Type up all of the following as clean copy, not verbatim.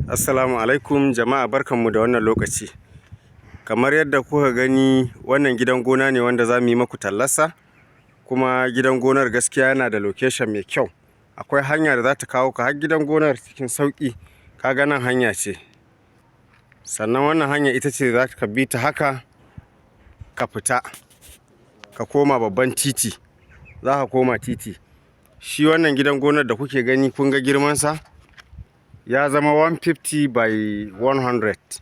Assalamu alaikum jama'a, barkanmu da wannan lokaci. Kamar yadda kuka gani, wannan gidan gona ne wanda za mu yi maku tallarsa. Kuma gidan gonar gaskiya yana da location mai kyau. Akwai hanya da za ta kawo ka har gidan gonar cikin sauƙi. Kaga nan hanya ce. Sannan wannan hanya ita ce za ka bi ta haka ka fita ka koma babban titi. Za ka koma titi. Shi wannan gidan gonar da kuke gani kun ga girmansa ya zama 150 by 100.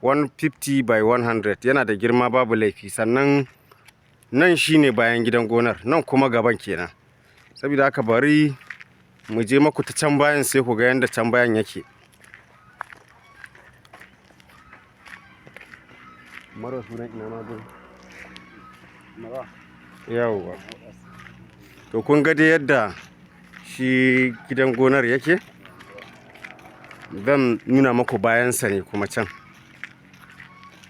150 by 100 yana da girma, babu laifi. Sannan nan shine bayan gidan gonar, nan kuma gaban kenan. Saboda haka bari mu je maku ta can bayan sai ku ga yanda can bayan yake. Mara sunan ina ma gun. Yawwa. To kun ga dai yadda shi gidan gonar yake. Zan nuna maku bayansa ne kuma can.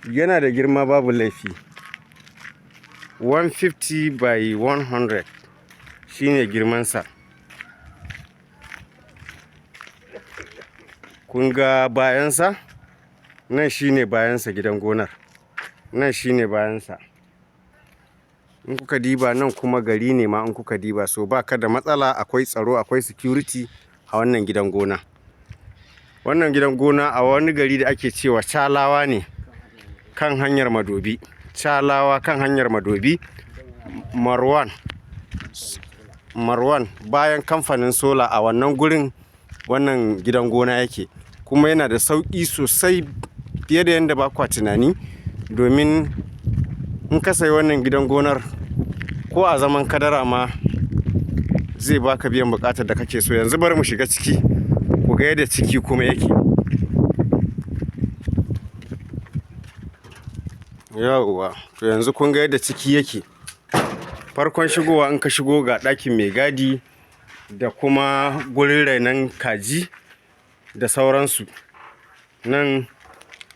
Yana da girma, babu laifi. 150 by 100 shine girmansa. Kun ga bayansa? Nan shine bayansa gidan gonar. Nan shine bayansa. In kuka diba nan kuma gari ne ma in kuka diba, so ba ka da matsala, akwai tsaro, akwai security a wannan gidan gona. Wannan gidan gona a wani gari da ake cewa Chalawa ne, kan hanyar Madobi. Chalawa kan hanyar Madobi. Marwan bayan kamfanin sola a wannan gurin wannan gidan gona yake. Kuma yana da sauƙi sosai fiye da yadda ba kwa tunani. Domin in ka sayi wannan gidan gonar ko a zaman kadara ma zai baka biyan buƙatar da kake so. Yanzu bari mu shiga ciki ku ga yadda ciki kuma yake. Yawwa, to yanzu kun ga yadda ciki yake. Farkon shigowa in ka shigo ga ɗakin mai gadi da kuma gurin rainon kaji da sauransu. Nan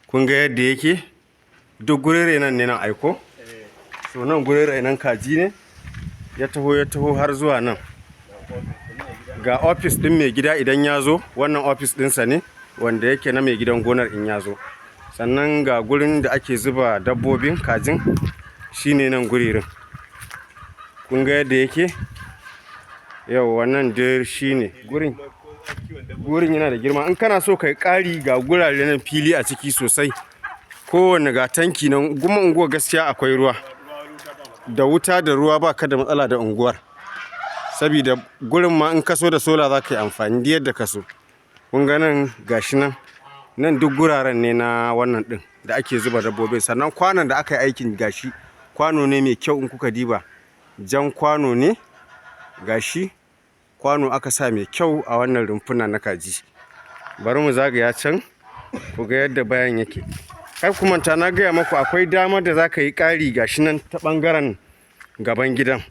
kun ga yadda yake. Duk gurin rainon ne nan aiko. So nan gurin rainon kaji ne. Ya taho har zuwa nan. Ga ofis ɗin mai gida idan ya zo, wannan ofis ɗinsa ne wanda yake na mai gidan gonar in ya zo. Sannan ga gurin da ake zuba dabbobin kajin shine nan guririn. Kun ga yadda yake? Yau wannan dai shine gurin. Gurin yana da girma. In kana so kai ƙari, ga gurare nan fili a ciki sosai. Kowanne ga tanki nan, kuma unguwar gaskiya akwai ruwa. Da wuta da ruwa ba ka da matsala da unguwar. Sabida gurin ma in ka so da sola za ka yi amfani da yadda ka so. Kun ga nan gashi nan. Nan duk guraren ne na wannan ɗin da ake zuba dabbobin. Sannan kwanon da aka yi aikin gashi, kwano ne mai kyau in kuka diba. Jan kwano ne gashi. Kwano aka sa mai kyau a wannan rumfuna na kaji. Bari mu zagaya can ku ga yadda bayan yake. Kar ku manta, na gaya maku akwai damar da za ka yi ƙari gashi nan ta ɓangaren gaban gidan.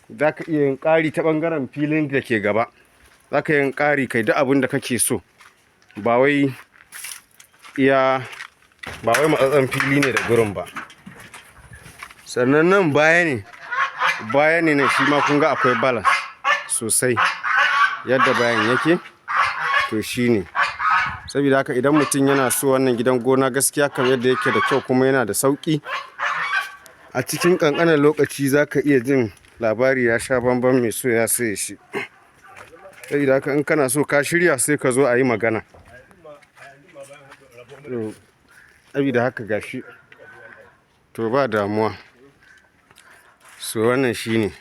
Za ka iya yin ƙari ta ɓangaren filin da ke gaba. Za ka yi ƙari kai duk abin da kake so. Ba wai matsatsen fili ne da gurin ba. Sannan nan baya ne nan shi ma kun ga akwai balance sosai. Yadda bayan yake to shine. Saboda haka idan mutum yana so wannan gidan gona gaskiya kan yadda yake da kyau kuma yana da sauƙi. A cikin ƙanƙanin lokaci za ka iya jin labari ya sha bamban mai so ya saye shi. Saboda haka in kana so ka shirya sai ka zo a yi magana. Saboda haka gashi. To ba damuwa. So wannan shine.